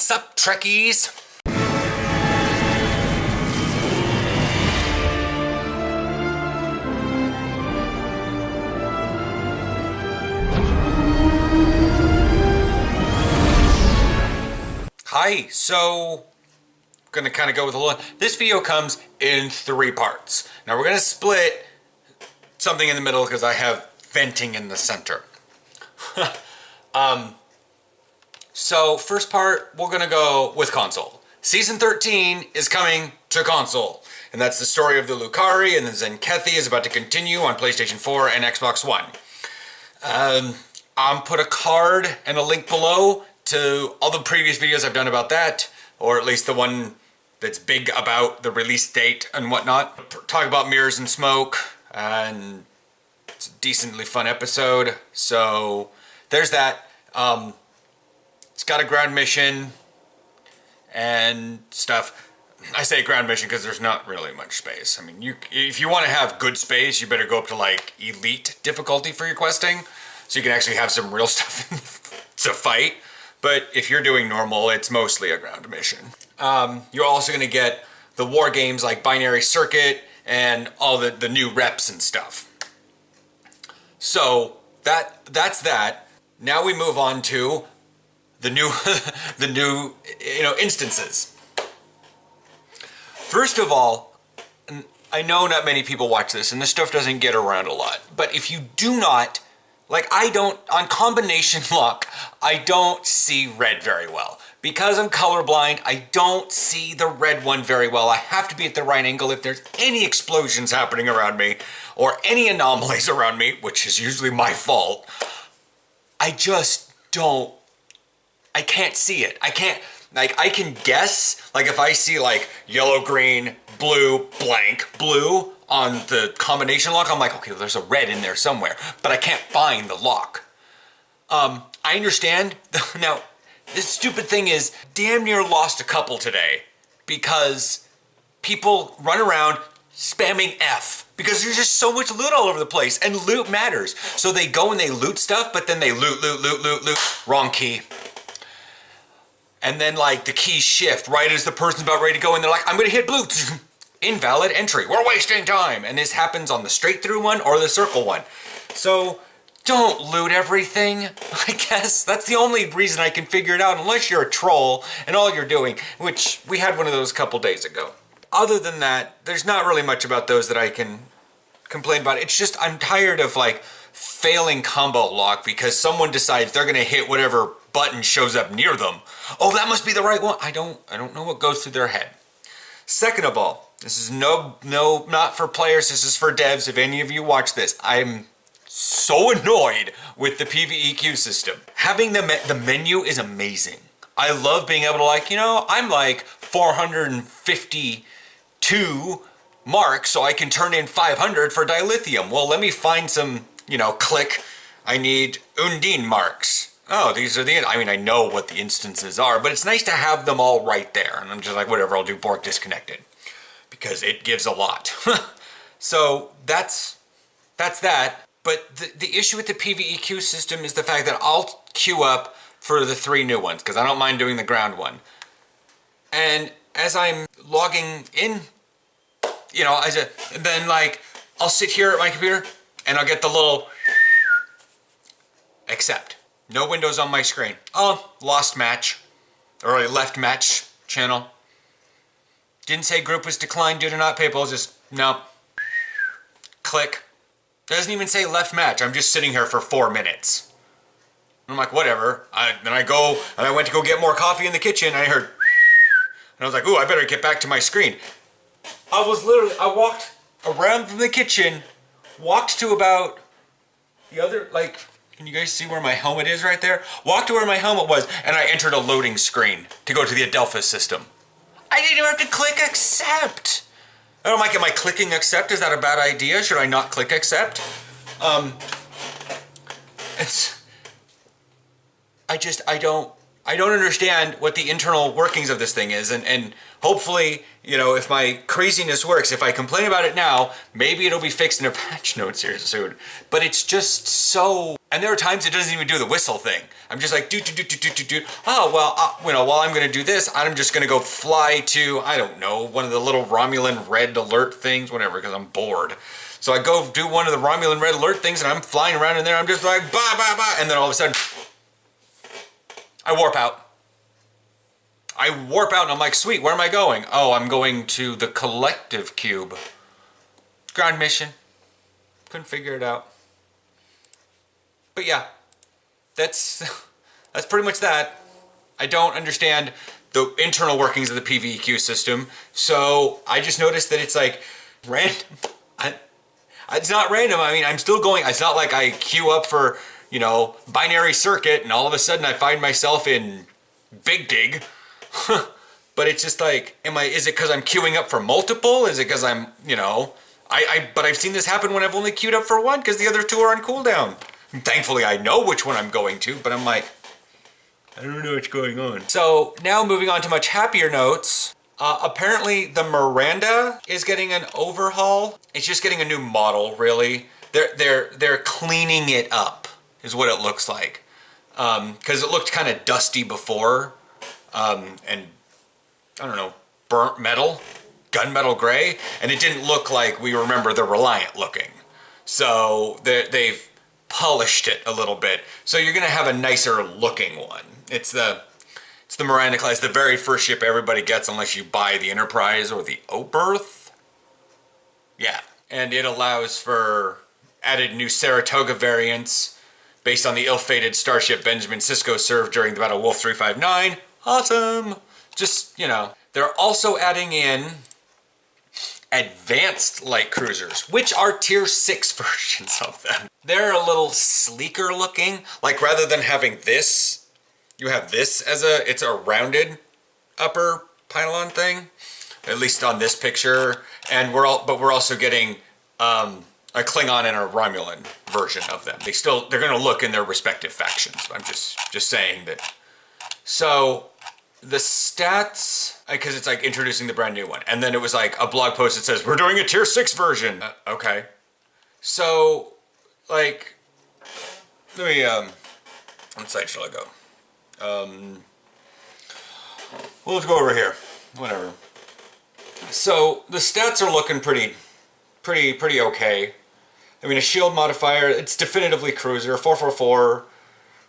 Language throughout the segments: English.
What's up, Trekkies? Hi, so gonna kind of go with a little. This video comes in 3 parts. Now we're gonna split something in the middle because I have venting in the center. So first part, we're gonna go with console. Season 13 is coming to console, and that's the story of the Lucari, and the Zenkethi is about to continue on PlayStation 4 and Xbox One. I'll put a card and a link below to all the previous videos I've done about that, or at least the one that's big about the release date and whatnot. Talk about Mirrors and Smoke, and it's a decently fun episode, so there's that. It's got a ground mission and stuff. I say ground mission because there's not really much space. I mean, if you want to have good space, you better go up to like elite difficulty for your questing, so you can actually have some real stuff to fight. But if you're doing normal, it's mostly a ground mission. You're also going to get the war games like Binary Circuit and all the new reps and stuff. So that's that. Now we move on to the new instances. First of all, I know not many people watch this, and this stuff doesn't get around a lot. But if you do not, like I don't, on combination lock, I don't see red very well. Because I'm colorblind, I don't see the red one very well. I have to be at the right angle if there's any explosions happening around me or any anomalies around me, which is usually my fault. I just don't, I can't see it. I can't, like, I can guess, like if I see like yellow, green, blue, blank, blue on the combination lock, I'm like, okay, there's a red in there somewhere, but I can't find the lock. I understand. Now, this stupid thing is damn near lost a couple today because people run around spamming F because there's just so much loot all over the place, and loot matters. So they go and they loot stuff, but then they loot, wrong key. And then like the keys shift right as the person's about ready to go and they're like, I'm gonna hit blue. Invalid entry, we're wasting time. And this happens on the straight through one or the circle one. So don't loot everything, I guess. That's the only reason I can figure it out, unless you're a troll and all you're doing, which we had one of those a couple days ago. Other than that, there's not really much about those that I can complain about. It's just I'm tired of like failing combo lock because someone decides they're gonna hit whatever button shows up near them. Oh, that must be the right one. I don't know what goes through their head. Second of all, this is not for players, this is for devs. If any of you watch this, I'm so annoyed with the PvEQ system. Having the menu is amazing. I love being able to, like, I'm like 452 marks, so I can turn in 500 for dilithium. Well, let me find some, click, I need Undine marks. Oh, these are I know what the instances are, but it's nice to have them all right there. And I'm just like, whatever, I'll do Borg disconnected because it gives a lot. So that's that. But the issue with the PvEQ system is the fact that I'll queue up for the 3 new ones because I don't mind doing the ground one. And as I'm logging in, then like I'll sit here at my computer and I'll get the little accept. No windows on my screen. Oh, lost match. Or a left match channel. Didn't say group was declined due to not PayPal, just no. Click. Doesn't even say left match. I'm just sitting here for 4 minutes. I'm like, whatever. Then I go, and I went to go get more coffee in the kitchen, and I heard, and I was like, ooh, I better get back to my screen. I walked around from the kitchen, walked to about the other, like, can you guys see where my helmet is right there? Walked to where my helmet was, and I entered a loading screen to go to the Adelphus system. I didn't even have to click accept. I don't like, am I clicking accept? Is that a bad idea? Should I not click accept? I I don't understand what the internal workings of this thing is, and hopefully, you know, if my craziness works, if I complain about it now, maybe it'll be fixed in a patch notes here soon. But it's just so, and there are times it doesn't even do the whistle thing. I'm just like, do. Oh, well, you know, while I'm gonna do this, I'm just gonna go fly to, I don't know, one of the little Romulan red alert things, whatever, because I'm bored. So I go do one of the Romulan red alert things, and I'm flying around in there, I'm just like, bah, and then all of a sudden, I warp out. And I'm like, sweet, where am I going? Oh, I'm going to the collective cube. Ground mission. Couldn't figure it out. But yeah, that's pretty much that. I don't understand the internal workings of the PVEQ system, so I just noticed that it's like random. It's not random. I mean, I'm still going. It's not like I queue up for, you know, binary circuit and all of a sudden I find myself in Big Dig. But it's just like, is it because I'm queuing up for multiple? Is it because I'm, you know, but I've seen this happen when I've only queued up for one because the other two are on cooldown. And thankfully I know which one I'm going to, but I'm like, I don't know what's going on. So now moving on to much happier notes. Apparently the Miranda is getting an overhaul. It's just getting a new model, really. They're cleaning it up, is what it looks like. Because it looked kind of dusty before. And I don't know, burnt metal, gunmetal gray, and it didn't look like we remember the Reliant looking. So they've polished it a little bit. So you're gonna have a nicer looking one. It's the Miranda class, the very first ship everybody gets unless you buy the Enterprise or the Oberth. Yeah, and it allows for added new Saratoga variants based on the ill-fated starship Benjamin Sisko served during the Battle of Wolf 359. Awesome! Just, you know. They're also adding in advanced light cruisers, which are tier 6 versions of them. They're a little sleeker looking. Like, rather than having this, you have this as it's a rounded upper pylon thing, at least on this picture. And we're also getting a Klingon and a Romulan version of them. They're going to look in their respective factions. I'm just saying that. So the stats, because it's like introducing the brand new one, and then it was like a blog post that says we're doing a tier 6 version. Okay, so like, let me what side shall I go? Well, let's go over here. Whatever. So the stats are looking pretty okay. I mean, a shield modifier, it's definitively cruiser, 444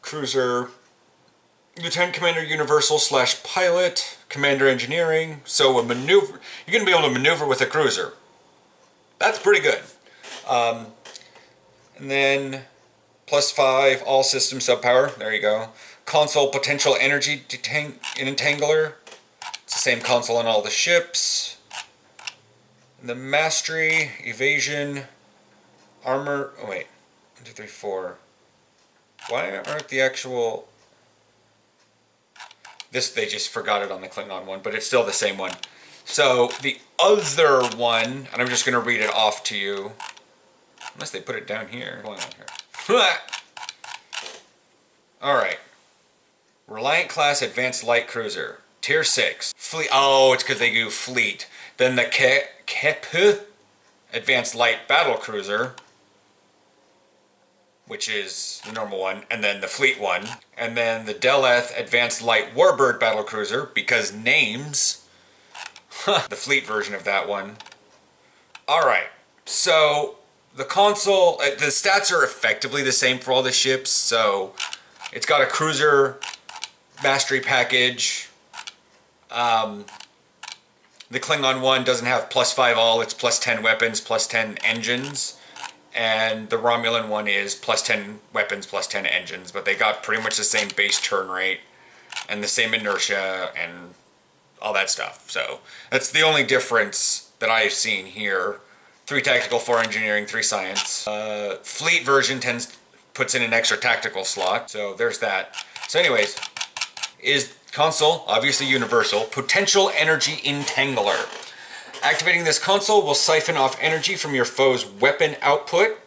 cruiser, Lieutenant Commander Universal / pilot, Commander Engineering. So a maneuver, you're gonna be able to maneuver with a cruiser. That's pretty good. And then +5 all system subpower. There you go. Console potential energy entangler. It's the same console on all the ships. And the mastery, evasion, armor. Oh wait, 1, 2, 3, 4. Why aren't the actual? This, they just forgot it on the Klingon one, but it's still the same one. So the other one, and I'm just gonna read it off to you, unless they put it down here. Hold on here. All right. Reliant class advanced light cruiser, tier 6. Fleet. Oh, it's because they do fleet. Then the Kep advanced light battle cruiser, which is the normal one, and then the fleet one, and then the Deleth advanced light warbird battle cruiser, because names. The fleet version of that one. All right. So the console, the stats are effectively the same for all the ships. So it's got a cruiser mastery package. The Klingon one doesn't have +5 all, it's +10 weapons, +10 engines. And the Romulan one is +10 weapons, +10 engines, but they got pretty much the same base turn rate and the same inertia and all that stuff. So that's the only difference that I've seen here. 3 tactical, 4 engineering, 3 science. Fleet version puts in an extra tactical slot, so there's that. So anyways, is console, obviously universal, potential energy entangler. Activating this console will siphon off energy from your foe's weapon output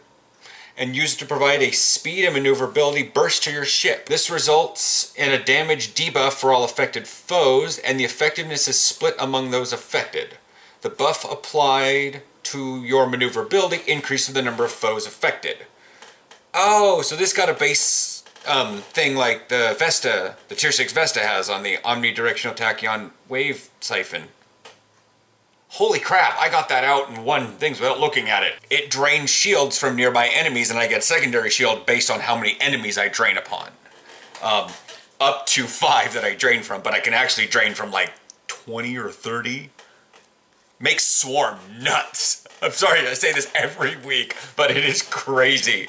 and use it to provide a speed and maneuverability burst to your ship. This results in a damage debuff for all affected foes, and the effectiveness is split among those affected. The buff applied to your maneuverability increases the number of foes affected. Oh, so this got a base thing like the Vesta, the Tier 6 Vesta has on the Omnidirectional Tachyon Wave Siphon. Holy crap, I got that out in one thing without looking at it. It drains shields from nearby enemies, and I get secondary shield based on how many enemies I drain upon. Up to 5 that I drain from, but I can actually drain from like 20 or 30. Makes Swarm nuts. I'm sorry to say this every week, but it is crazy.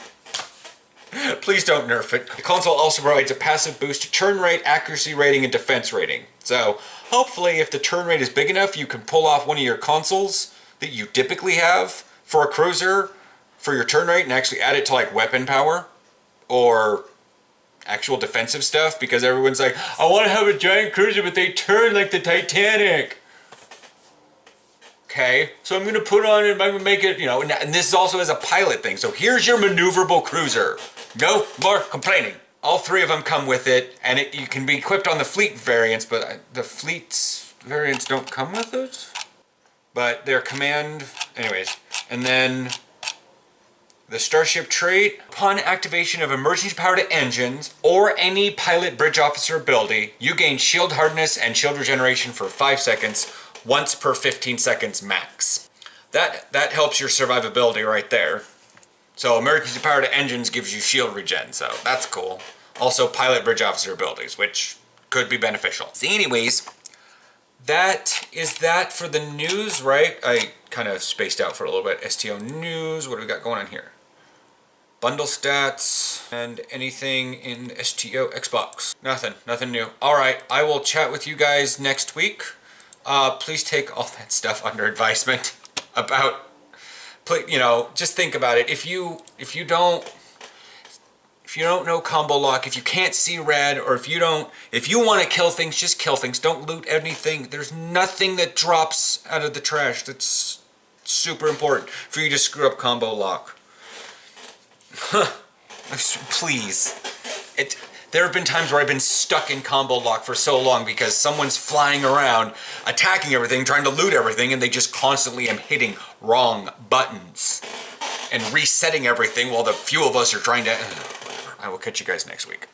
Please don't nerf it. The console also provides a passive boost to turn rate, accuracy rating, and defense rating. So hopefully if the turn rate is big enough, you can pull off one of your consoles that you typically have for a cruiser for your turn rate and actually add it to like weapon power or actual defensive stuff, because everyone's like, I want to have a giant cruiser but they turn like the Titanic. Okay, so I'm going to put on it, I'm going to make it, you know, and this also is a pilot thing. So here's your maneuverable cruiser. No more complaining. All 3 of them come with it, and you can be equipped on the fleet variants, but the fleet's variants don't come with it. But they're command, anyways. And then the Starship trait, upon activation of emergency power to engines or any pilot bridge officer ability, you gain shield hardness and shield regeneration for 5 seconds, once per 15 seconds max. That helps your survivability right there. So emergency power to engines gives you shield regen, so that's cool. Also pilot bridge officer abilities, which could be beneficial. So anyways, that is that for the news, right? I kind of spaced out for a little bit. STO news, what do we got going on here? Bundle stats, and anything in STO Xbox. Nothing new. Alright, I will chat with you guys next week. Please take all that stuff under advisement about, you know, just think about it. If you don't know combo lock, if you can't see red, or if you want to kill things, just kill things. Don't loot anything. There's nothing that drops out of the trash that's super important for you to screw up combo lock. Please. There have been times where I've been stuck in combo lock for so long because someone's flying around, attacking everything, trying to loot everything, and they just constantly am hitting wrong buttons and resetting everything while the few of us are trying to... Whatever. I will catch you guys next week.